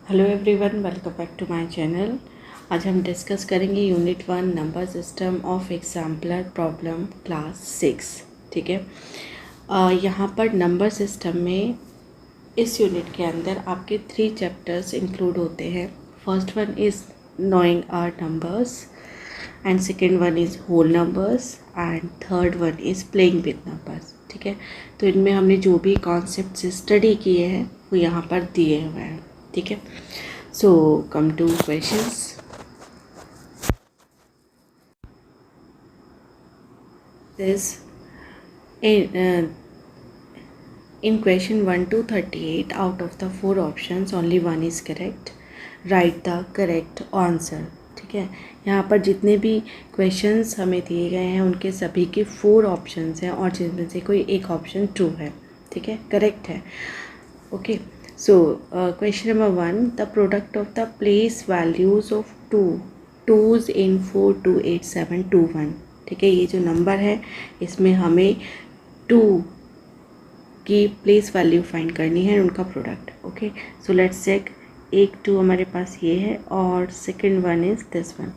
Hello everyone, welcome back to my channel. आज हम discuss करेंगे unit 1 number system of exemplar problem class 6। ठीक है। यहाँ पर नंबर सिस्टम में इस यूनिट के अंदर आपके 3 चैप्टर्स इंक्लूड होते हैं। First one is knowing our numbers and second one is whole numbers and third one is playing with numbers. ठीक है। तो इनमें हमने जो भी कॉन्सेप्ट स्टडी किए हैं वो यहाँ पर दिए हुए हैं। ठीक है। So come to questions. This in question 1 to 38 out of the 4 options only one is correct. Write the correct answer. ठीक है। यहाँ पर जितने भी क्वेश्चंस हमें दिए गए हैं उनके सभी के 4 ऑप्शंस हैं और जिनमें से कोई एक ऑप्शन ट्रू है। ठीक है, करेक्ट है। Okay. So question number 1, the product of the place values of twos इन 4 2 8 7 2 1। ठीक है, ये जो नंबर है इसमें हमें 2 की प्लेस वैल्यू फाइंड करनी है, उनका product. Okay, so let's check. एक 2 हमारे पास ये है और second one is this one.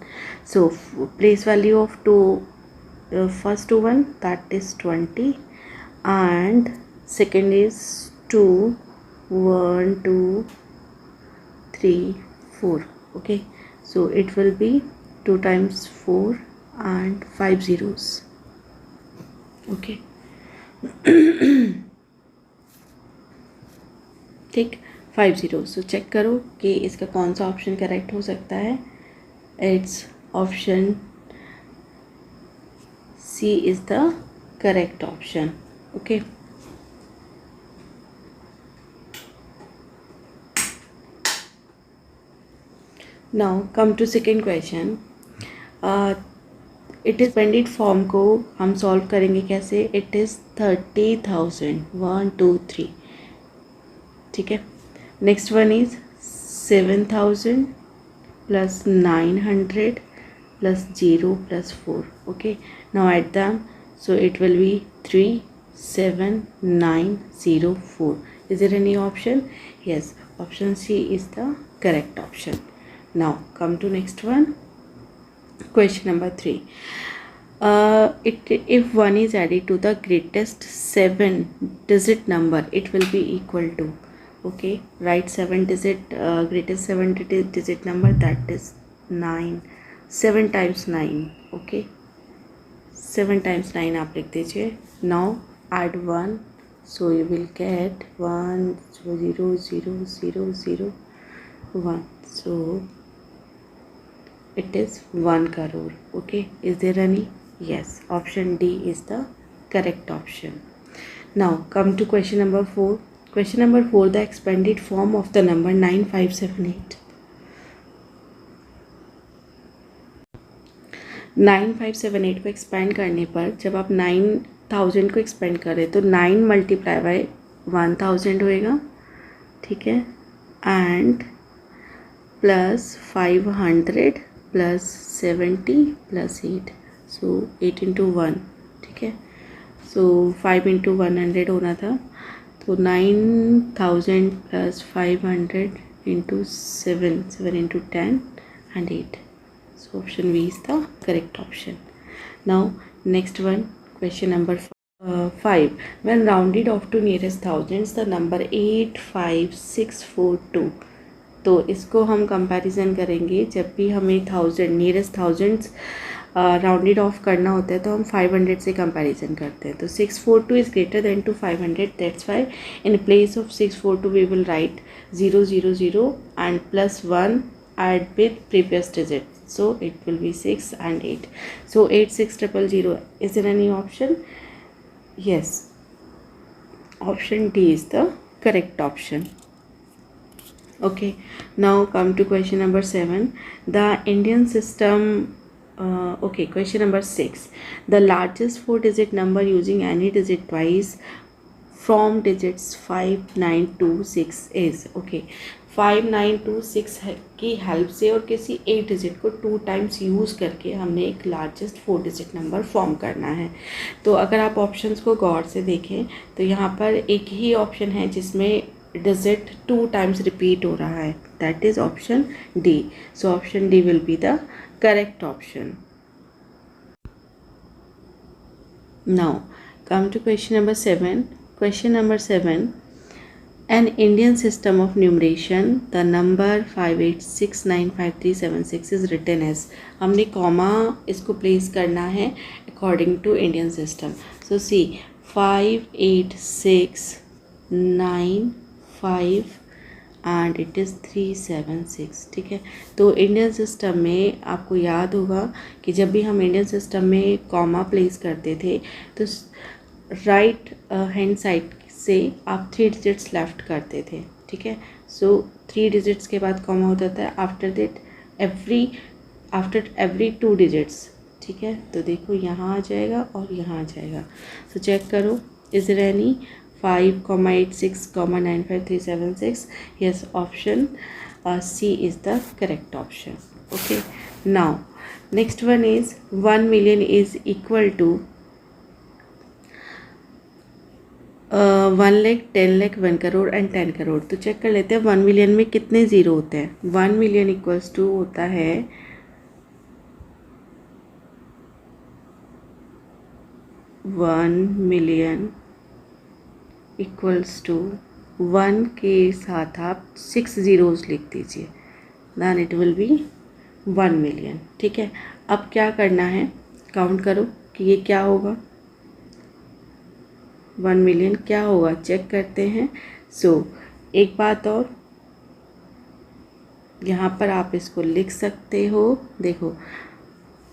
So place value of 2, first 1 that is 20 and second is 2 1 2 3 4. Okay, so it will be 2 times 4 and 5 zeros. Okay. ठीक, 5 zeros. सो चेक करो कि इसका कौन सा ऑप्शन करेक्ट हो सकता है। It's option C is the correct option. Okay. Now come to second question. It is pended form को हम सॉल्व करेंगे कैसे। It is 30,000 1 2 3। ठीक है। Next one is 7,000 plus 900 plus 0 plus 4. Okay, now add them. So it will be 3 7 9 0 4. Is there any option? Yes, option C is the correct option. Now come to next one. Question number 3. If 1 is added to the greatest 7-digit number, it will be equal to. Okay, write 7-digit greatest 7-digit number, that is 9. 7 times 9. Okay, 7 times 9 आप लिख दीजिए. Now add 1, so you will get 1 0 0 0 0 1. So it is 1 crore. Okay, is there any? Yes, option D is the correct option. Now come to question number 4. Question number 4, the expanded form of the number 9578. 9578 को expand करने पर जब आप 9000 को expand करें तो 9 multiply by 1000 होएगा। ठीक है, and plus 500 plus 70 plus 8, so 8 into 1. ठीक है, सो 5 इंटू 100 होना था, तो 9000 plus 500 into 7 7 into 10 and 8. So option B is the correct option. Now next one, question number 5. When rounded off to nearest thousands, the number 85642. तो इसको हम comparison करेंगे जब भी हमें नियरेस्ट थाउजेंड्स राउंडेड ऑफ करना होता है तो हम 500 से कंपैरिजन करते हैं. तो 642 is greater than to 500, that's why in place of 642 we will write 0 0 0 and plus 1 add with previous digit, so it will be 6 and 8. So 86000. Is there any option? Yes, option D is the correct option. Okay, now come to question number 7. The Indian system. Okay, question number 6. The largest 4-digit number using any digit twice from digits 5 9 2 6 is. Okay, 5 9 2 6 की help से और किसी एक digit को 2 times use करके हमने एक largest 4-digit number form करना है. तो अगर आप ऑप्शंस को गौर से देखें तो यहाँ पर एक ही ऑप्शन है जिसमें डिजिट 2 टाइम्स रिपीट हो रहा है, that is option D. So option D will be the correct option. Now come to question number 7. Question number 7. An Indian system of numeration, the number 58695376 is written as. हमने comma इसको place करना है according to Indian system. So see 5869 and it is 376. ठीक है, तो Indian system में आपको याद होगा कि जब भी हम इंडियन सिस्टम में कॉमा प्लेस करते थे तो राइट हैंड साइड से आप 3 डिजिट्स लेफ्ट करते थे. ठीक है, सो 3 डिजिट्स के बाद कॉमा होता था. After every 2 digits. ठीक है, तो देखो यहाँ आ जाएगा और यहाँ आ जाएगा. सो चेक करो, is there any 5,86,95,376. Yes, option C is the correct option. Okay, now next one is 1 million is equal to 1 lakh, 10 lakh, 1 crore and 10 crore. तो चेक कर लेते हैं 1 मिलियन में कितने ज़ीरो होते हैं. 1 मिलियन इक्वल्स टू होता है 1 मिलियन इक्वल्स टू 1 के साथ आप 6 ज़ीरोज़ लिख दीजिए, then it will be 1 million. ठीक है, अब क्या करना है, काउंट करो कि ये क्या होगा. 1 मिलियन क्या होगा चेक करते हैं. सो एक बात और, यहाँ पर आप इसको लिख सकते हो. देखो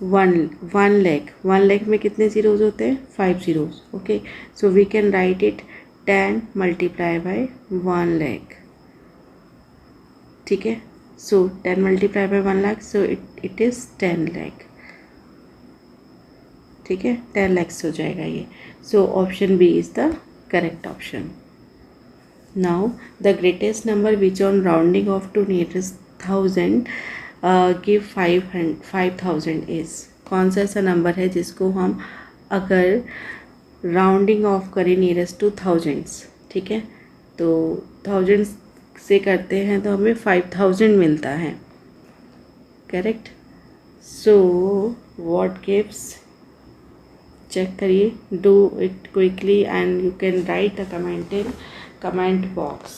1 लाख में कितने ज़ीरोज़ होते हैं, 5 zeros. Okay, so we can write it 10 multiply by 1 lakh. ठीक है, so 10 multiply by 1 lakh, so it is 10 lakh. ठीक है, 10 लैक्स हो जाएगा ये. So option B is the correct option. Now the greatest number which on rounding off to nearest 1000 give 5000 is. कौन सा ऐसा नंबर है जिसको हम अगर राउंडिंग ऑफ करें नियरेस्ट टू थाउजेंड्स. ठीक है, तो थाउजेंड्स से करते हैं तो हमें 5000 मिलता है. Correct. So what gives, check करिए, do it quickly and you can write a comment in comment box.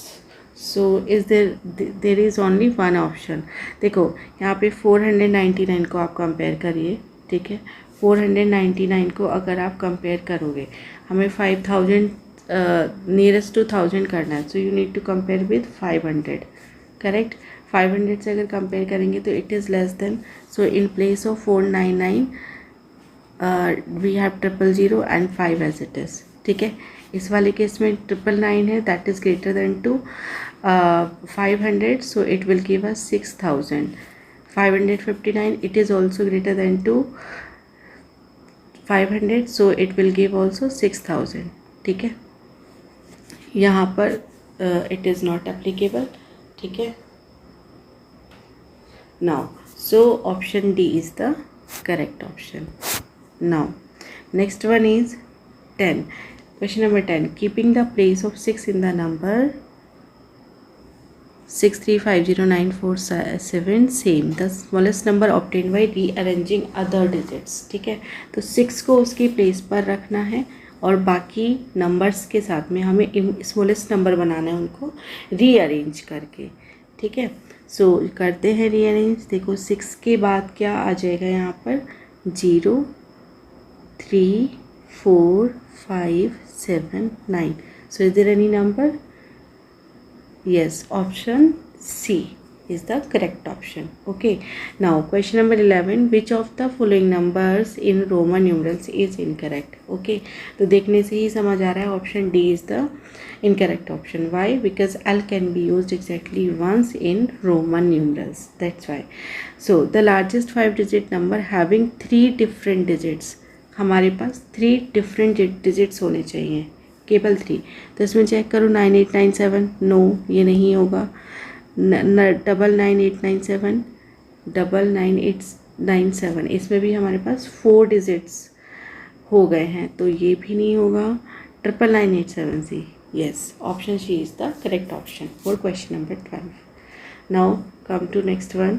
So is there is only one option. देखो यहाँ पे 499 को आप कंपेयर करिए. ठीक है, 499 को अगर आप कंपेयर करोगे, हमें 5000 नियरेस्ट टू 1000 करना है, so you need to compare with 500. Correct, 500 से अगर कंपेयर करेंगे तो it is less than. So in place of 499 we have 000 and 5 as it is. ठीक है, इस वाले केस में 999 है, that is greater than to 500, so it will give us 6000. 559 it is also greater than to 500, so it will give also 6000. ठीक है, यहाँ पर it is not applicable. ठीक है, now so option D is the correct option. Now next one is 10. Question number 10. Keeping the place of 6 in the number 6350947 same, the smallest number obtained by rearranging other digits. ठीक है, तो 6 को उसकी place पर रखना है और बाकी नंबर्स के साथ में हमें स्मॉलेस्ट नंबर बनाना है उनको रीअरेंज करके. ठीक है, सो करते हैं रीअरेंज. देखो 6 के बाद क्या आ जाएगा यहाँ पर, 0 3 4 5 7 9. So is there any number? Yes, option C is the correct option. Okay, now question number 11. Which of the following numbers in Roman numerals is incorrect? Okay, तो देखने से ही समझ आ रहा है option D is the incorrect option. Why? Because L can be used exactly once in Roman numerals. That's why. So the largest 5-digit number having 3 different digits. हमारे पास 3 different digits होने चाहिए, केवल 3. तो इसमें चेक करो 9897, नो ये नहीं होगा. 99897, 99897, इसमें भी हमारे पास 4 डिजिट्स हो गए हैं, तो ये भी नहीं होगा. 99987 सी, Yes, option C is the correct option for question number 12. Now come to next one.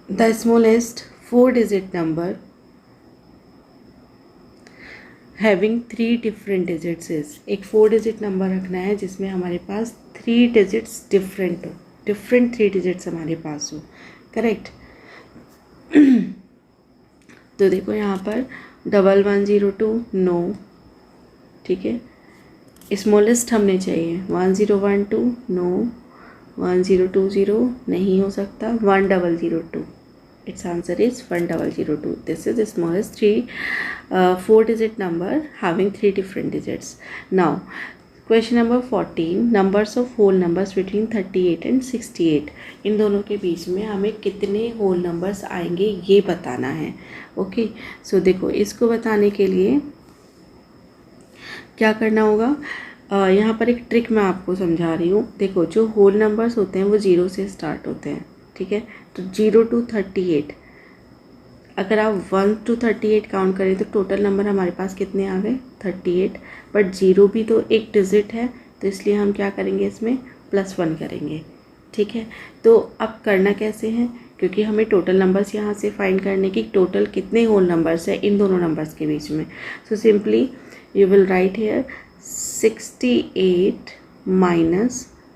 The smallest 4-digit number having 3 different digits is, एक 4 डिजिट नंबर रखना है जिसमें हमारे पास 3 डिजिट्स डिफरेंट हो, डिफरेंट 3 डिजिट्स हमारे पास हो, करेक्ट। तो देखो यहाँ पर 1102 नो, ठीक है। स्मॉलेस्ट हमें चाहिए 1012 नो, 1020 नहीं हो सकता, 1002, its answer is 1002. This is the smallest 4-digit number having 3 different digits. Now question number 14, numbers of whole numbers between 38 and 68. इन दोनों के बीच में हमें कितने होल नंबर्स आएंगे ये बताना है। ओके, सो देखो इसको बताने के लिए क्या करना होगा, यहाँ पर एक ट्रिक मैं आपको समझा रही हूँ। देखो जो होल नंबर्स होते हैं वो 0 से स्टार्ट होते हैं, ठीक है। तो 0 to 38, अगर आप 1 to 38 काउंट करें तो टोटल नंबर हमारे पास कितने आ गए 38, बट 0 भी तो एक डिजिट है, तो इसलिए हम क्या करेंगे इसमें +1 करेंगे, ठीक है। तो अब करना कैसे है, क्योंकि हमें टोटल नंबर्स यहाँ से फाइंड करने की, टोटल कितने होल नंबर्स है इन दोनों नंबर्स के बीच में। So simply you will write here 68 minus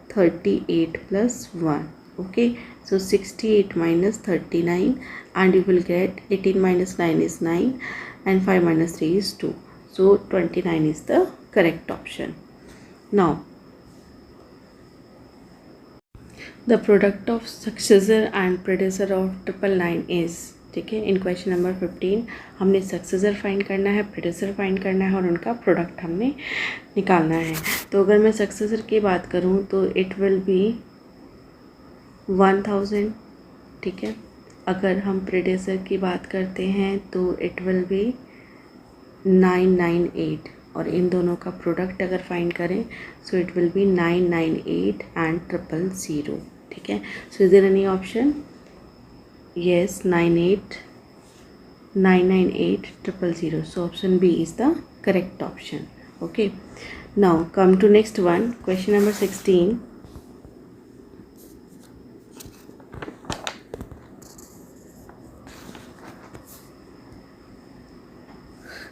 38 plus 1. Okay, so 68 minus 39, and you will get 18 minus 9 is 9 and 5 minus 3 is 2. So 29 is the correct option. Now the product of successor and predecessor of 999 is, ठीक है। इन question number 15 हमने successor find करना है, predecessor find करना है और उनका product हमने निकालना है। तो अगर मैं सक्सेसर की बात करूं तो इट विल बी 1000, ठीक है। अगर हम प्रेडेसर की बात करते हैं तो इट विल बी 998, और इन दोनों का प्रोडक्ट अगर फाइंड करें so it will be 998 and 000, ठीक है। So is there any option? Yes, 998 000. So option B is the correct option. Okay. Now come to next one. Question number 16.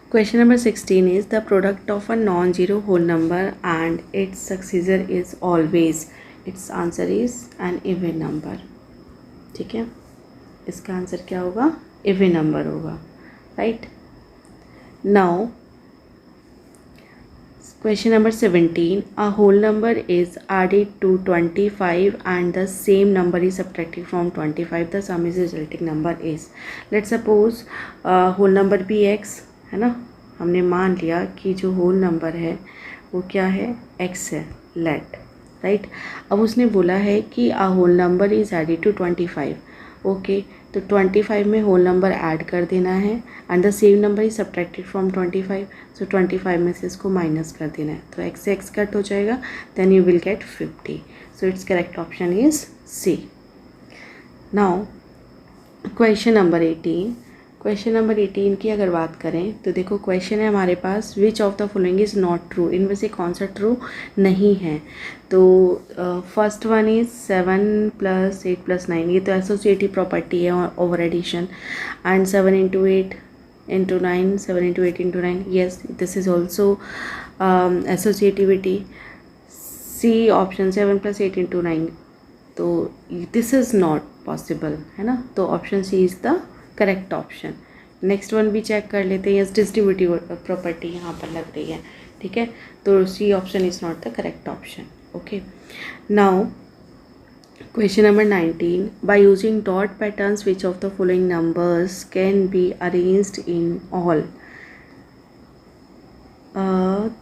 Question number 16 is the product of a non-zero whole number and its successor is always. Its answer is an even number. ठीक है, इसका answer क्या होगा? Even number होगा, right. Now question number 17, a whole number is added to 25 and the same number is subtracted from 25, the sum is resulting number is. Let suppose whole number भी x है ना, हमने मान लिया कि जो होल नंबर है वो क्या है, x है, लेट, राइट। अब उसने बोला है कि a whole number is added to 25, okay. तो 25 में होल नंबर ऐड कर देना है and the same number is subtracted from 25, so 25 में से इसको माइनस कर देना है, तो x से x कट हो जाएगा, then you will get 50. So it's correct option is C. Now question number 18. Question number 18 की अगर बात करें तो देखो क्वेश्चन है हमारे पास, which of the following is not true, इनमें से कौन सा ट्रू नहीं है। तो फर्स्ट वन इज 7 + 8 + 9, ये तो एसोसिएटिव प्रॉपर्टी है over addition, and 7 × 8 × 9, 7 × 8 × 9, yes this is also associativity. C option 7 + 8 × 9, तो दिस इज़ नॉट पॉसिबल, है ना। तो option C is the correct option. Next one भी चेक कर लेते हैं, यस डिस्ट्रीब्यूटिव प्रॉपर्टी यहाँ पर लग रही है, ठीक है। तो C option is not the correct option. Okay, now question number 19. By using dot patterns which of the following numbers can be arranged in all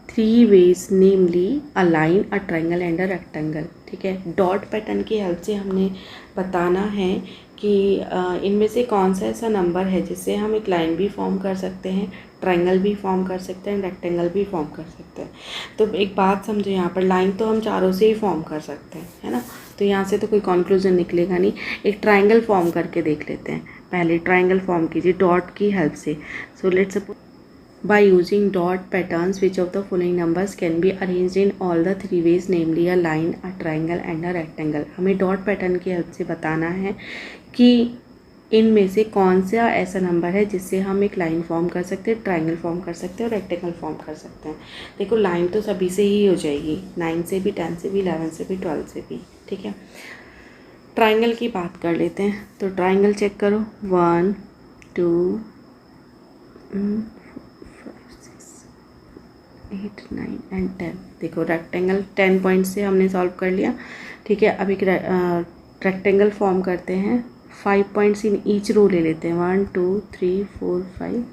3 ways, namely a line, a triangle and a rectangle, ठीक है। Dot pattern की help से हमने बताना है कि इनमें से कौन सा ऐसा नंबर है जिससे हम एक लाइन भी फॉर्म कर सकते हैं, ट्रायंगल भी फॉर्म कर सकते हैं, रेक्टेंगल भी फॉर्म कर सकते हैं। तो एक बात समझो, यहाँ पर लाइन तो हम चारों से ही फॉर्म कर सकते हैं, है ना। तो यहाँ से तो कोई कंक्लूजन निकलेगा नहीं, एक ट्रायंगल फॉर्म करके देख लेते हैं। पहले ट्रायंगल फॉर्म कीजिए डॉट की हेल्प से. So let's suppose by using dot patterns which of the following numbers can be arranged in all the three ways, namely a line, a triangle and a rectangle। हमें dot pattern की help से बताना है कि इनमें से कौन सा ऐसा नंबर है जिससे हम एक लाइन फॉर्म कर सकते हैं, ट्राइंगल फॉर्म कर सकते हैं और रेक्टेंगल फॉर्म कर सकते हैं। देखो लाइन तो सभी से ही हो जाएगी, 9 से भी, 10 से भी, 11 से भी, 12 से भी, ठीक है। ट्राइंगल की बात कर लेते हैं, तो ट्राइंगल चेक करो, 1 2 8 9 एंड 10। देखो रेक्टेंगल 10 पॉइंट से हमने सॉल्व कर लिया, ठीक है। अब एक रेक्टेंगल फॉर्म करते हैं, 5 पॉइंट्स इन ईच रो ले लेते हैं, 1 2 3 4 5,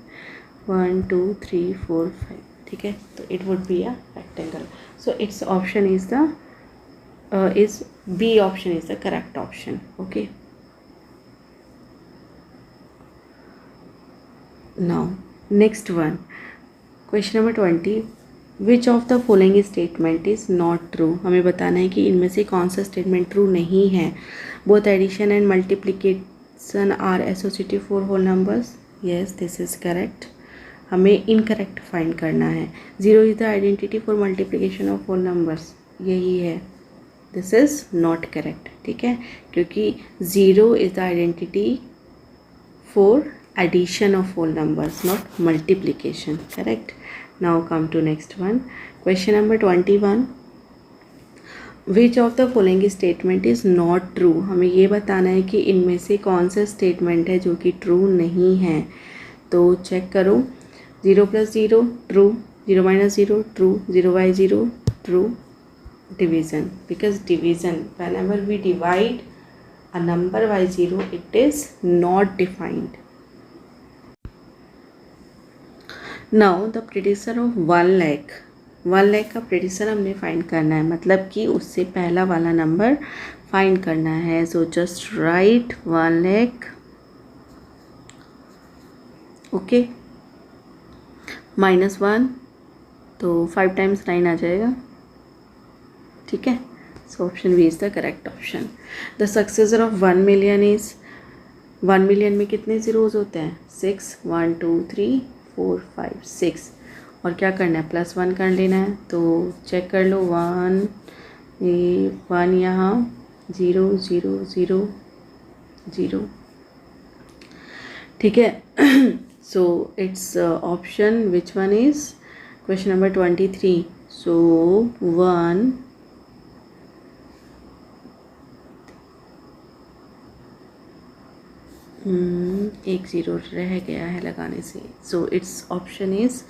1 2 3 4 5, ठीक है। तो it would be a rectangle. So it's option is the B option is the correct option. Okay, now next one, question number 20, which of the following statement is not true. हमें बताना है कि इनमें से कौन सा स्टेटमेंट ट्रू नहीं है। Both addition and multiplication are associative for whole numbers, yes this is correct. हमें इनकरेक्ट फाइंड करना है। 0 is the identity for multiplication of whole numbers, यही है, दिस इज़ नॉट करेक्ट, ठीक है, क्योंकि 0 is the identity for addition of whole numbers, not multiplication, correct। Now come to next one, question number 21, which of the following statement is not true। हमें ये बताना है कि इनमें से कौन सा स्टेटमेंट है जो कि ट्रू नहीं है। तो चेक करो, 0 + 0 true, 0 - 0 true, 0 by 0 true, division, because division, whenever we divide a number by 0 it is not defined। Now the prediction of 1 lakh, 1 lakh का प्रेडिक्शन हमने फाइंड करना है, मतलब कि उससे पहला वाला नंबर फाइंड करना है। So just write 1 lakh, okay, -1, तो 5 टाइम्स 9 आ जाएगा, ठीक है। So option B is the correct option. The successor of 1 million is, 1 million में कितने ज़ीरोज़ होते हैं, 6, 1 2 3 4 5 6, और क्या करना है, +1 कर लेना है। तो चेक कर लो, 1 यहाँ, 0 0 0 0, ठीक है। So it's option which one is question number 23। सो 1 एक 0 रह गया है लगाने से। So it's option is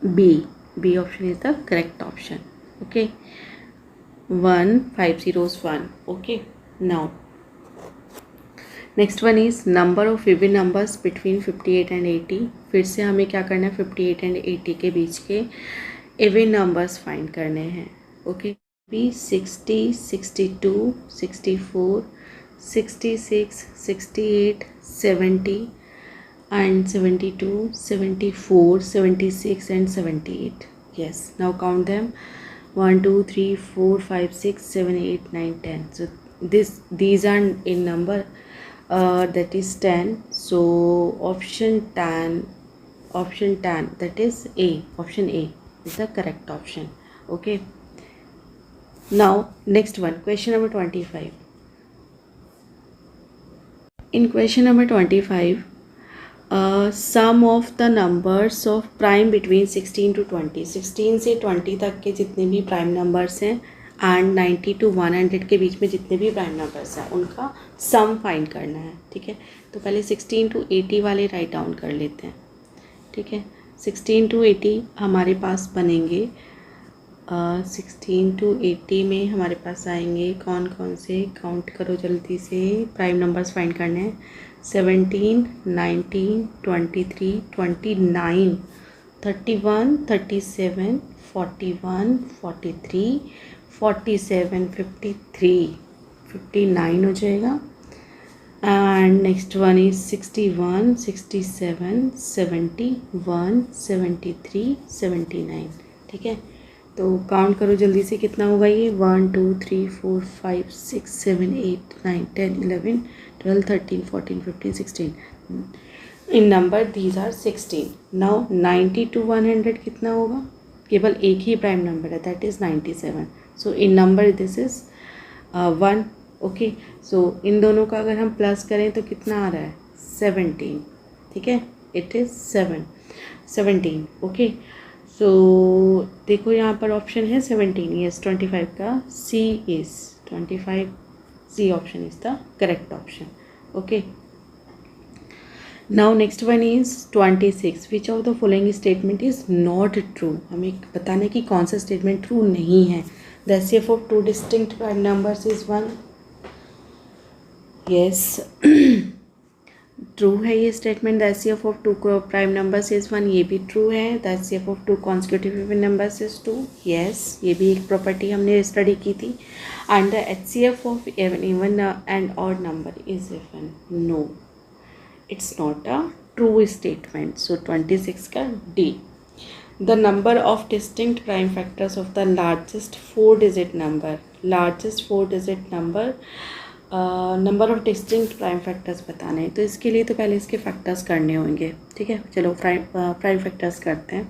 B option is the correct option. Okay, 1 5 zeros 1। Okay, now next one is number of even numbers between 58 and 80। फिर से हमें क्या करना है, 58 एंड 80 के बीच के इवन नंबर्स फाइंड करने हैं। Okay, 60 62 64 66 68 70 and 72 74 76 and 78। yes, now count them, 1 2 3 4 5 6 7 8 9 10। so these are in number that is 10। so option 10 that is A, option A is the correct option। okay, now next one, question number 25। in question number 25, sum of the numbers of prime between 16 to 20, 16 से 20 तक के जितने भी prime numbers हैं and 90 to 100 के बीच में जितने भी प्राइम नंबर्स हैं उनका सम फाइंड करना है। ठीक है, तो पहले 16 to 80 वाले राइट डाउन कर लेते हैं। ठीक है, 16 to 80 हमारे पास बनेंगे। 16 to 80 में हमारे पास आएंगे कौन कौन से, काउंट करो जल्दी से, प्राइम नंबर्स फाइंड करने हैं। 17 19 23 29 31 37 41 43 47 53 59 हो जाएगा। And next one is 61 67 71 73 79। ठीक है, तो काउंट करो जल्दी से कितना होगा ये, 1 2 3 4 5 6 7 8 9 10 11 12 13 14 15 16। In number these are 16. Now 90 to 100 कितना होगा? केवल एक ही प्राइम नंबर है, that is 97. So in number this is 1. Okay, so इन दोनों का अगर हम प्लस करें तो कितना आ रहा है? 17. ठीक है, इट इज़ 17. ओके, सो देखो यहाँ पर ऑप्शन है 17. यस, 25 का C is 25. C option is the correct option. Okay, now next one is 26. Which of the following statement is not true? हमें बताना है कि कौन सा स्टेटमेंट ट्रू नहीं है. The HCF of two distinct prime numbers is 1. Yes, true है ये statement. The HCF of two prime numbers is 1, ये भी ट्रू है. The HCF of two consecutive even numbers is 2. Yes, ये भी एक प्रॉपर्टी हमने स्टडी की थी. And the HCF of even and odd number is even. No, it's not a true statement. So 26 का D. The number of distinct prime factors of the largest 4-digit number. Largest 4-digit number. Number of distinct prime factors बताने हैं, तो इसके लिए तो पहले इसके factors करने होंगे. ठीक है, चलो प्राइम फैक्टर्स करते हैं.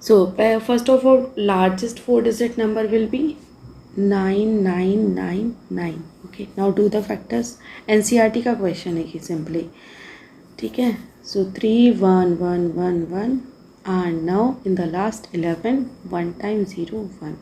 So first of all largest 4-digit number will be 9999. Okay, now do the factors. NCERT का क्वेश्चन है ये सिंपली. ठीक है, सो 3111 and now in the last 11 1 time 0 1.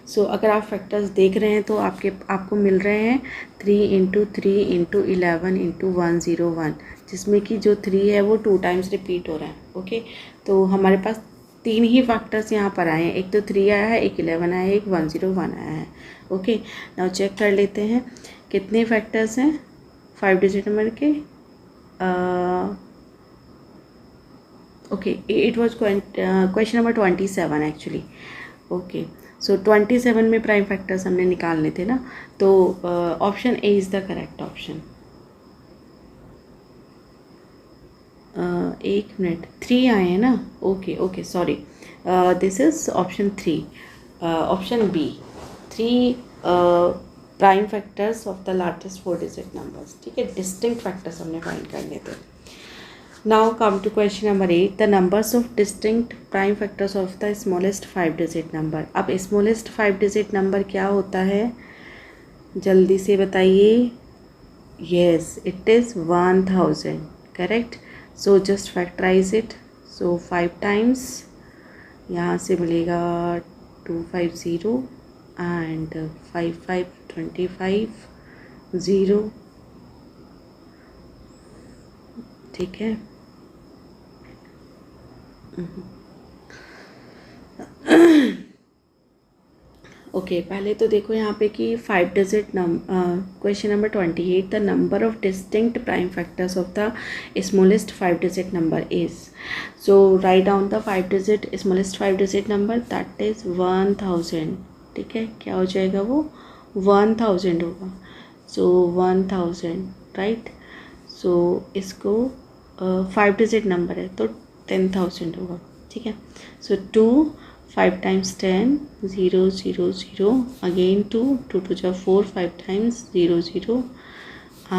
सो अगर आप फैक्टर्स देख रहे हैं तो आपको मिल रहे हैं 3 × 3 × 11 × 101, जिसमें कि जो 3 है वो 2 टाइम्स रिपीट हो रहा है. ओके, तो हमारे पास 3 ही फैक्टर्स यहाँ पर आए हैं. एक तो 3 आया है, एक 11 आया है, एक 101 आया है. ओके, नाउ चेक कर लेते हैं कितने फैक्टर्स हैं 5-digit नंबर के. Okay, it was question number 27 actually. Okay, so 27 में प्राइम फैक्टर्स हमने निकालने थे ना, तो option A is the correct option. एक मिनट, 3 आए हैं ना. Okay okay, sorry, this is option 3. Option B, 3 prime factors of the largest 4-digit numbers. ठीक है, डिस्टिंक्ट फैक्टर्स हमने फाइंड करने थे. Now come to question number 8. The numbers of distinct prime factors of the smallest 5-digit number. अब smallest 5-digit number क्या होता है, जल्दी से बताइए. Yes, it is 1000. Correct. So just factorise it. So 5 times यहाँ से मिलेगा 250 एंड 5 25 0. ठीक है. ओके, पहले तो देखो यहाँ पे कि 5-digit question number 28. The number of distinct prime factors of the smallest 5-digit number is. So write down the 5-digit smallest 5-digit number, that is 1000. ठीक है, क्या हो जाएगा वो 1000 होगा. सो 1000, राइट. सो इसको 5-digit नंबर है तो 10,000 होगा. ठीक है, सो 2 5 times 10 0 0 0 again 2 2 2 जा 4 5 times 0 0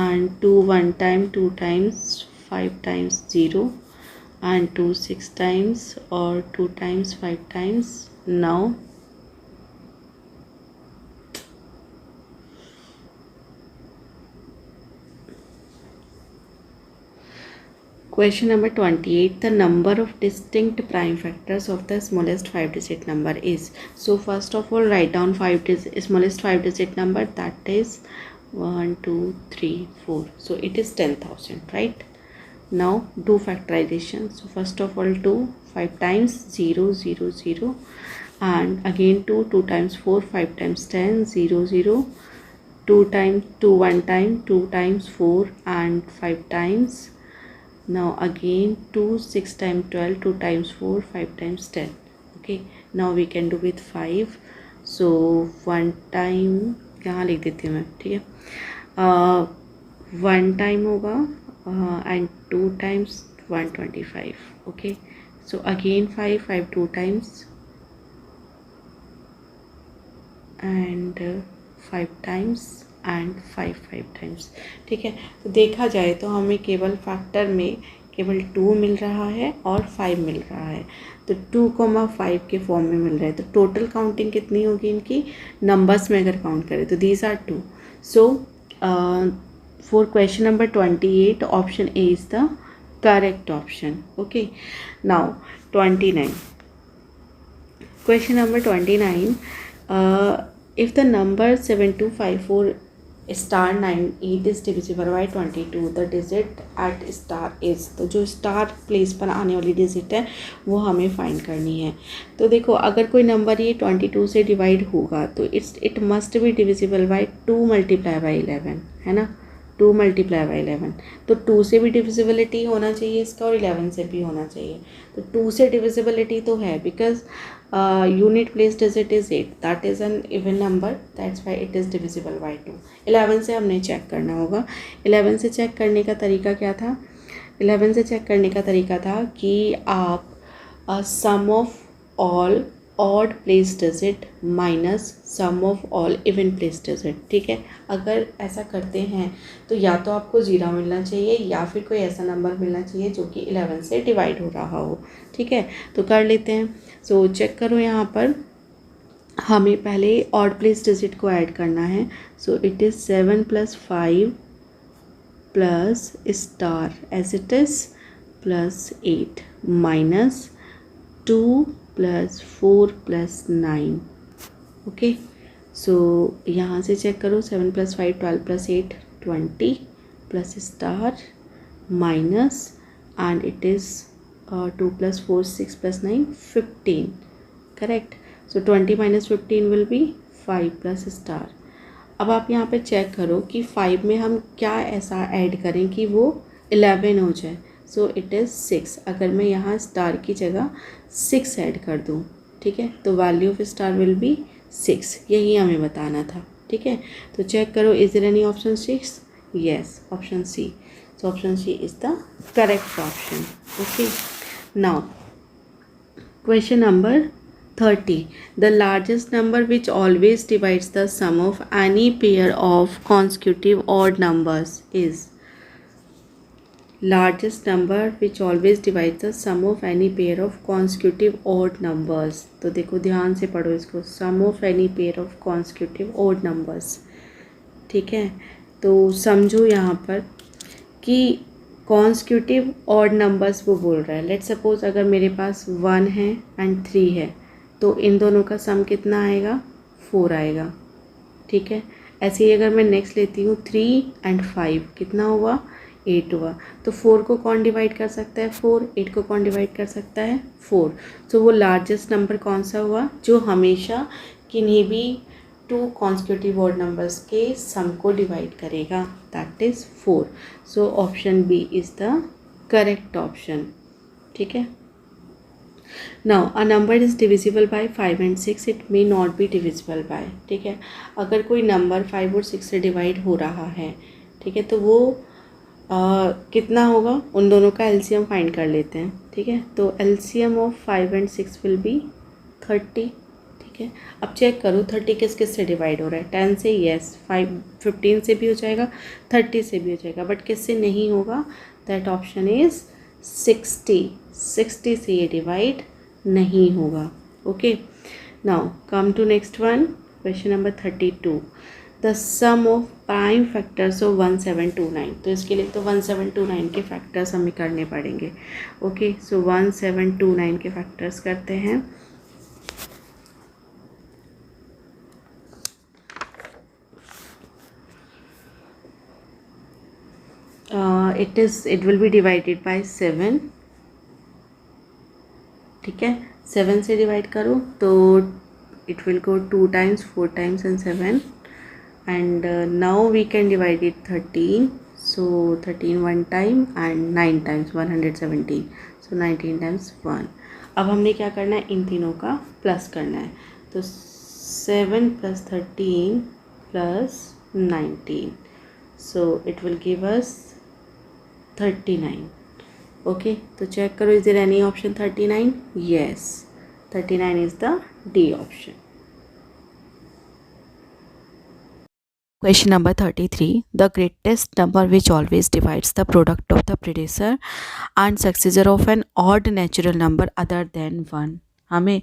and 2 1 time 2 times 5 times 0 and 2 6 times or 2 times 5 times. Now question number 28. The number of distinct prime factors of the smallest 5-digit number is. So first of all write down smallest 5-digit number, that is 1 2 3 4. So it is 10,000, right? Now do factorization. So first of all 2 5 times 0 0 0 and again 2 2 times 4 5 times 10 0 0 2 times 2 1 time 2 times 4 and 5 times. Now again 2 6 times 12 2 times 4 5 times 10. Okay, now we can do with 5. So 1 time यहाँ लिख देती हूँ मैं. ठीक है, 1 time होगा and 2 times 125. Okay, so again 5 2 times and 5 times and 5 times. ठीक है, तो देखा जाए तो हमें केवल फैक्टर में केवल 2 मिल रहा है और 5 मिल रहा है, तो 2,5 के फॉर्म में मिल रहा है। तो टोटल काउंटिंग कितनी होगी इनकी, नंबर्स में अगर काउंट करें तो these are 2। So for question number 28 option A is the correct option. Okay, now 29, question number 29, if the number 7254 star 98 is divisible by 22, the digit at star is, तो जो star place पर आने वाली digit है वो हमें find करनी है। तो देखो अगर कोई नंबर ये 22 से डिवाइड होगा तो it must be divisible bye 2 multiply by 11, है ना, 2 मल्टीप्लाई बाई 11। तो 2 से भी डिविजिबिलिटी होना चाहिए इसका और 11 से भी होना चाहिए। तो 2 से डिविजिबिलिटी तो है because unit place digit is 8, that is an even number, that's why it is divisible by 2। 11 से हमने चेक करना होगा। 11 से चेक करने का तरीका क्या था, 11 से चेक करने का तरीका था कि आप sum of all odd place digit minus sum of all even place digit. ठीक है, अगर ऐसा करते हैं तो या तो आपको 0 मिलना चाहिए या फिर कोई ऐसा नंबर मिलना चाहिए जो कि 11 से डिवाइड हो रहा हो। ठीक है, तो कर लेते हैं। सो चेक करो, यहाँ पर हमें पहले ऑड प्लेस डिजिट को ऐड करना है। So it is 7 + 5 plus star as it is plus 8 minus 2 + 4 + 9। Okay, so यहाँ से चेक करो, 7 + 5 12 + 8 20 plus star minus and it is 2 + 4 6 + 9 15, correct. So 20 - 15 will be 5 plus star. अब आप यहाँ पे चेक करो कि 5 में हम क्या ऐसा ऐड करें कि वो 11 हो जाए। सो इट इज़ 6। अगर मैं यहाँ स्टार की जगह 6 ऐड कर दूँ, ठीक है, तो value of star will be 6। यही हमें बताना था। ठीक है, तो चेक करो, is there any option 6? Yes, option C. So option C is the correct option. Okay, now question number 30, the largest number which always divides the sum of any pair of consecutive odd numbers is, largest number which always divides the sum of any pair of consecutive odd numbers। तो देखो ध्यान से पढ़ो इसको, sum of any pair of consecutive odd numbers। ठीक है, तो समझो यहाँ पर कि कॉन्स्क्यूटिव ऑड नंबर्स वो बोल रहा है। लेट सपोज अगर मेरे पास 1 है एंड 3 है तो इन दोनों का सम कितना आएगा, 4 आएगा। ठीक है, ऐसे ही अगर मैं नेक्स्ट लेती हूँ 3 एंड 5, कितना हुआ, 8 हुआ। तो 4 को कौन डिवाइड कर सकता है, 4। 8 को कौन डिवाइड कर सकता है, 4। सो वो लार्जेस्ट नंबर कौन सा हुआ जो हमेशा किन्हीं भी 2 कॉन्स्क्यूटिव ऑड नंबर्स के सम को डिवाइड करेगा, that is 4। So option B is the correct option. ठीक है, now a number is divisible by 5 and 6, it may not be divisible by. ठीक है, अगर कोई नंबर 5 और 6 से डिवाइड हो रहा है, ठीक है, तो वो कितना होगा, उन दोनों का एलसीएम फाइंड कर लेते हैं। ठीक है, तो LCM of 5 and 6 will be 30। ठीक है, अब चेक करो 30 किस किस से डिवाइड हो रहा है, 10 से, यस, 15 से भी हो जाएगा, 30 से भी हो जाएगा, बट किससे नहीं होगा, दैट ऑप्शन इज़ 60 से ये डिवाइड नहीं होगा। Okay, now come to next one, question number 32, the sum of prime factors of 1729। तो इसके लिए तो 1729 के फैक्टर्स हमें करने पड़ेंगे। ओके, सो 1729 के फैक्टर्स करते हैं। it will be divided by 7। ठीक है, 7 से डिवाइड करो तो it will go 2 times, 4 times and 7, and now we can divide it 13। so 13 1 time and 9 times 117, so 19 times 1। अब हमने क्या करना है, इन तीनों का प्लस करना है। तो 7 + 13 + 19, so it will give us 39। Okay, तो चेक करो, is there any option 39? Yes, 39 is the D option. Question number 33. The greatest number which always divides the product of the predecessor and successor of an odd natural number other than 1. हमें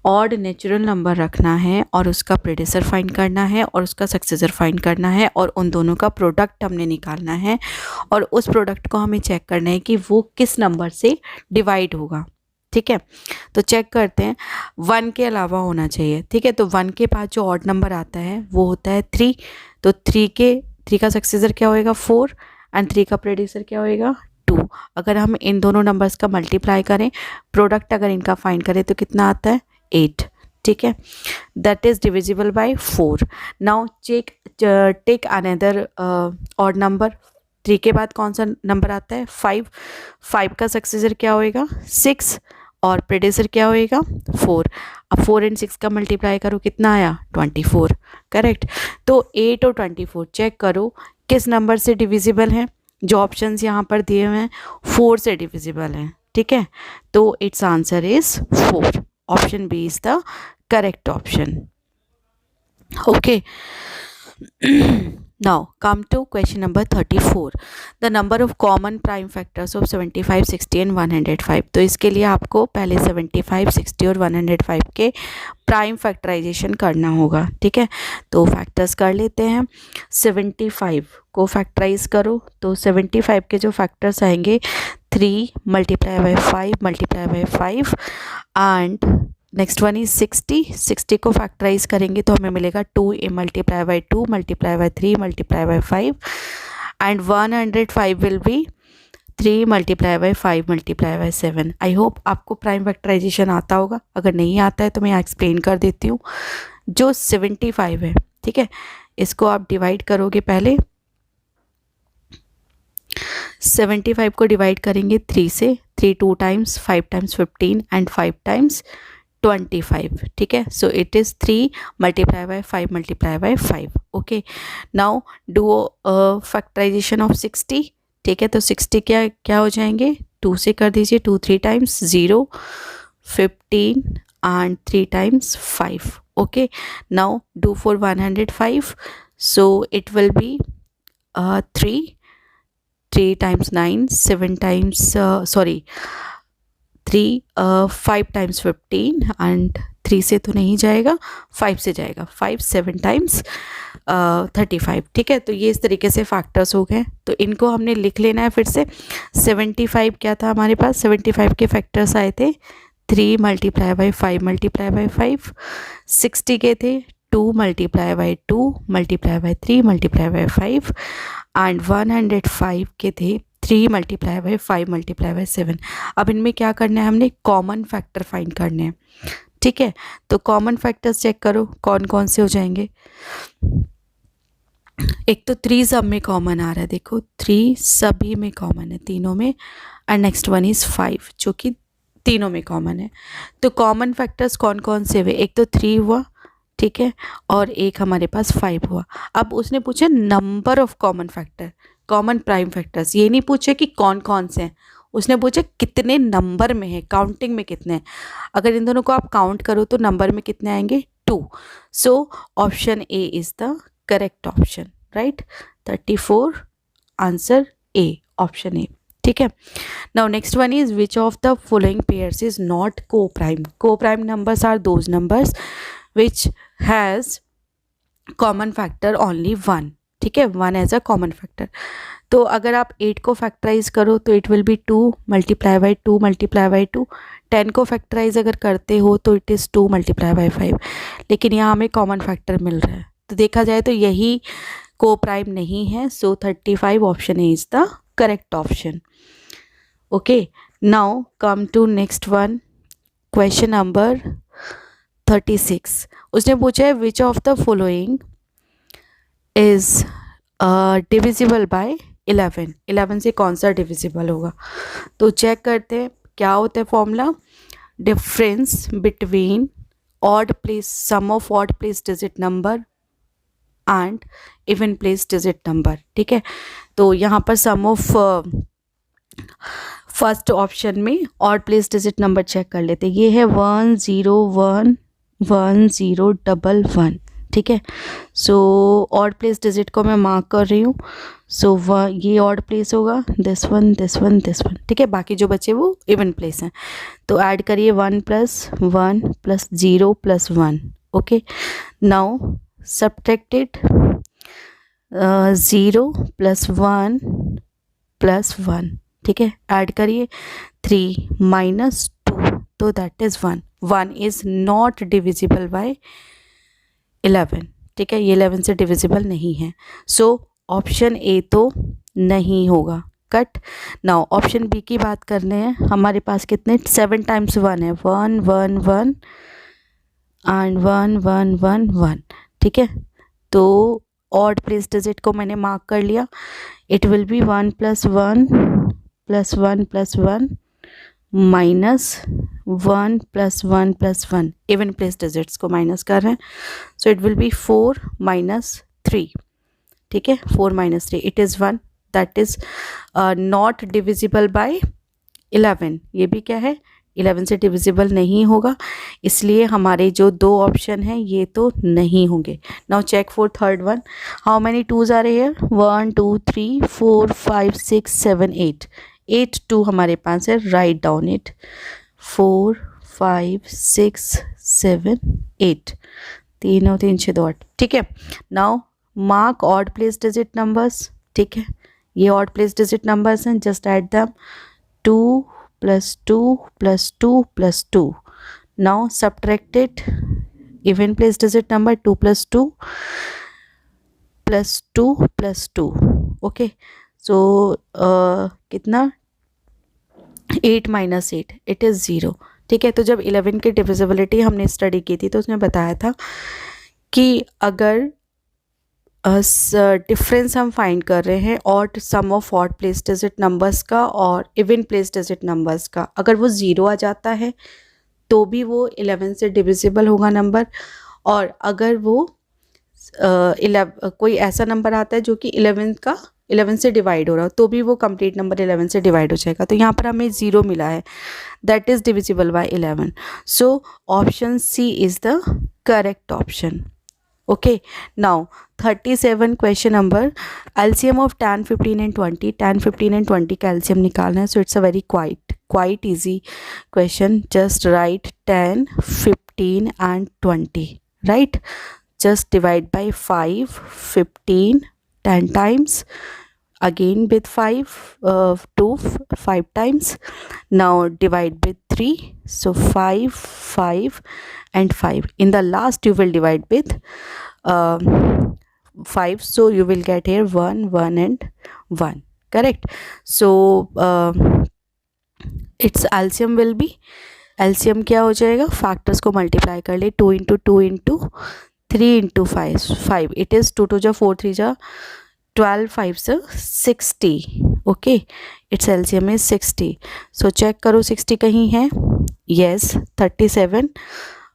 odd natural number रखना है और उसका predecessor find करना है और उसका successor find करना है और उन दोनों का प्रोडक्ट हमने निकालना है और उस प्रोडक्ट को हमें चेक करना है कि वो किस नंबर से डिवाइड होगा. ठीक है, तो चेक करते हैं. 1 के अलावा होना चाहिए. ठीक है, तो 1 के पास जो ऑड नंबर आता है वो होता है 3. तो 3 का सक्सेसर क्या होएगा 4 एंड 3 का प्रेडिसर क्या होएगा 2. अगर हम इन दोनों नंबर्स का मल्टीप्लाई करें, प्रोडक्ट अगर इनका फाइंड करें तो कितना आता है 8. ठीक है, that is divisible by 4. Now take another odd number. 3 के बाद कौन सा नंबर आता है 5. 5 का सक्सेसर क्या होएगा 6 और प्रेडेसर क्या होएगा 4. अब 4 एंड 6 का मल्टीप्लाई करो कितना आया 24. करेक्ट. तो 8 और 24 चेक करो किस नंबर से डिविजिबल है. जो ऑप्शंस यहाँ पर दिए हुए हैं 4 से डिविजिबल हैं. ठीक है, तो it's answer is 4. Option B is the correct option. Okay, now come to question number 34. The number of common prime factors of 75, 60 and 105. तो इसके लिए आपको पहले 75, 60 और 105 के प्राइम फैक्टराइजेशन करना होगा. ठीक है, तो फैक्टर्स कर लेते हैं. 75 को फैक्टराइज करो तो 75 के जो फैक्टर्स आएंगे 3 multiply by 5 multiply by 5 and next one is 60. 60 को फैक्टराइज करेंगे तो हमें मिलेगा 2 multiply by 2 multiply by 3 multiply by 5 and 105 will be 3 multiply by 5 multiply bye 7. I hope आपको प्राइम फैक्टराइजेशन आता होगा. अगर नहीं आता है तो मैं एक्सप्लेन कर देती हूँ. जो 75 है, ठीक है, इसको आप डिवाइड करोगे. पहले 75 को डिवाइड करेंगे 3 से. 3 2 टाइम्स, 5 टाइम्स 15 एंड 5 टाइम्स 25. ठीक है, so it is 3 multiply by 5 multiply by 5. Okay, now do factorisation of 60. ठीक है, तो 60 क्या हो जाएंगे 2 से कर दीजिए. 2 3 times 0 15 and 3 times 5. Okay, now do for 105. So it will be 3 times 9 7 times 5 times 15 and 3 से तो नहीं जाएगा 5 से जाएगा. 5 7 टाइम्स 35. ठीक है, तो ये इस तरीके से फैक्टर्स हो गए. तो इनको हमने लिख लेना है फिर से. 75 क्या था हमारे पास 75 के फैक्टर्स आए थे 3 मल्टीप्लाई बाय 5 मल्टीप्लाई बाय 5. 60 के थे 2 multiply by 2 multiply by 3 multiply by 5 and 105 के थे 3 मल्टीप्लाई बाय 5 मल्टीप्लाई बाय 7. अब इनमें क्या करना है हमने कॉमन फैक्टर फाइंड करने हैं. ठीक है, तो कॉमन फैक्टर्स चेक करो कौन कौन से हो जाएंगे. एक तो 3 सब में कॉमन आ रहा है. देखो 3 सभी में कॉमन है तीनों में एंड नेक्स्ट वन इज़ 5 जो कि तीनों में कॉमन है. तो कॉमन फैक्टर्स कौन कौन से हुए. एक तो 3 हुआ, ठीक है, और एक हमारे पास 5 हुआ. अब उसने पूछा number of common factor, common prime factors. ये नहीं पूछे कि कौन कौन से हैं, उसने पूछा कितने नंबर में है, काउंटिंग में कितने हैं. अगर इन दोनों को आप काउंट करो तो नंबर में कितने आएंगे 2. So option A is the correct option. Right, 34 answer A, option A. ठीक है, now next one is which of the following pairs is not coprime. Coprime numbers are those numbers which has common factor only 1. ठीक है, 1 as a common factor. तो अगर आप 8 को factorise करो तो it will B 2 multiply by 2 multiply by 2. 10 को factorise अगर करते हो तो इट इज़ 2 मल्टीप्लाई बाई 5. लेकिन यहाँ हमें कॉमन फैक्टर मिल रहा है, तो देखा जाए तो यही को प्राइम नहीं है. So 35 option A is the correct option. Okay, now come to next one. Question number 36. उसने पूछा है which of the following is divisible by 11. 11 से कौन सा डिविजिबल होगा. तो चेक करते हैं क्या होता है formula. Difference between odd place sum of odd place digit number and even place digit number. ठीक है, तो यहाँ पर सम ऑफ फर्स्ट ऑप्शन में odd place digit number check कर लेते हैं. ये है 1 0 1 1 0 1 1. ठीक है। सो ऑड प्लेस डिजिट को मैं मार्क कर रही हूँ। सो ये ऑड प्लेस होगा, this one this one this one, ठीक है। बाकी जो बचे वो इवन प्लेस हैं। तो ऐड करिए 1 + 0 + 1। ओके, नाउ सब्ट्रैक्टेड 0 + 1 + 1, ठीक है। ऐड करिए 3 - 2, तो that is 1। 1 is not divisible by 11, ठीक है। ये 11 से डिविजिबल नहीं है। सो ऑप्शन ए तो नहीं होगा, कट। नाउ ऑप्शन बी की बात करने हैं। हमारे पास कितने 7 टाइम्स 1 है, 1 1 1 एंड 1 1 1 1, ठीक है। तो ऑड प्लेस डिजिट को मैंने मार्क कर लिया। It will be 1 + 1 + 1 + 1 -1 + 1 + 1, even place digits को माइनस कर रहे हैं। सो इट विल बी 4 - 3, ठीक है। 4 - 3, it is 1, that is not divisible by 11। ये भी क्या है, 11 से डिविजिबल नहीं होगा, इसलिए हमारे जो 2 ऑप्शन हैं ये तो नहीं होंगे। Now check for third one. How many twos are here, 1 2 3 4 5 6 7 8, 8 2 हमारे पास है। राइट डाउन इट, 4 5 6 7 8, 3 और 3 6 2 8, ठीक है। Now mark odd place digit numbers, ठीक है। ये ऑड प्लेस डिजिट नंबर्स हैं, just add them 2 + 2 + 2 + 2। Now subtracted even place digit number 2 + 2 + 2 + 2, okay. So कितना, 8 - 8, इट इज़ 0, ठीक है। तो जब 11 की डिविजिबिलिटी हमने स्टडी की थी तो उसमें बताया था कि अगर डिफरेंस हम फाइंड कर रहे हैं और sum of odd place digit numbers का और इवन प्लेस डिजिट नंबर्स का, अगर वो 0 आ जाता है तो भी वो 11 से डिविजिबल होगा नंबर। और अगर वो कोई ऐसा नंबर आता है जो कि 11 से डिवाइड हो रहा हो तो भी वो कंप्लीट नंबर 11 से डिवाइड हो जाएगा। तो यहाँ पर हमें 0 मिला है, that is divisible by 11। So option C is the correct option. Okay, now 37 question number, LCM of 10 15 and 20, 10 15 and 20 का LCM निकालना है। So it's a very quite easy question, just write 10 15 and 20, right? Just divide by 5 15 10 times, again with 5 5 times. Now divide with 3, so 5 5 and 5. In the last you will divide with 5, so you will get here 1 1 and 1, correct. So its LCM will be, LCM क्या हो जाएगा, factors को multiply कर ले, 2 × 2 × 3 × 5, it is 2 2 4 3 12 5 60, okay. It's LCM is 60। So check करो 60 कहीं है, yes 37,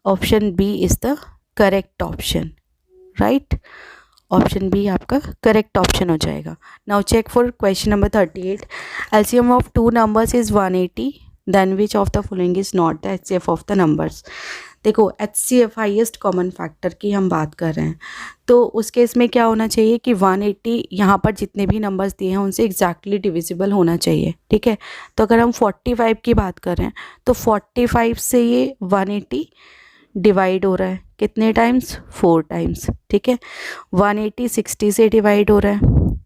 option B is the correct option, right. Option B आपका करेक्ट ऑप्शन हो जाएगा। Now check for question number 38, LCM of 2 numbers is 180, then which of the following is not the HCF of the numbers. देखो HCF highest common factor की हम बात कर रहे हैं, तो उस केस में क्या होना चाहिए कि 180 यहाँ पर जितने भी नंबर्स दिए हैं उनसे एग्जैक्टली डिविजिबल होना चाहिए, ठीक है। तो अगर हम 45 की बात कर रहे हैं तो 45 से ये 180 डिवाइड हो रहा है कितने टाइम्स, 4 टाइम्स, ठीक है। 180 60 से डिवाइड हो रहा है,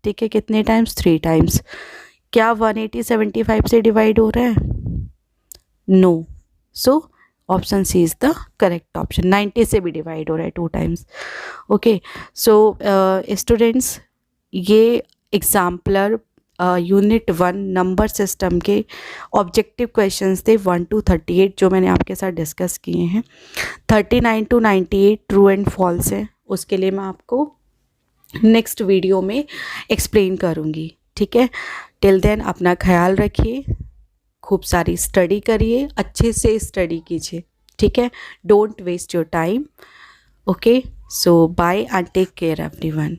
ठीक है, कितने टाइम्स, 3 टाइम्स। क्या 180 75 से डिवाइड हो रहा है, no. So option C is the correct option. 90 से भी डिवाइड हो रहा है 2 टाइम्स, ओके। सो स्टूडेंट्स, ये एग्जाम्पलर यूनिट 1 नंबर सिस्टम के ऑब्जेक्टिव क्वेश्चंस थे 1 to 38 जो मैंने आपके साथ डिस्कस किए हैं। 39 to 98 ट्रू एंड फॉल्स है, उसके लिए मैं आपको नेक्स्ट वीडियो में एक्सप्लेन करूँगी, ठीक है। टिल देन अपना ख्याल रखिए, खूब सारी स्टडी करिए, अच्छे से स्टडी कीजिए, ठीक है। Don't waste your time, okay. So bye and take care everyone.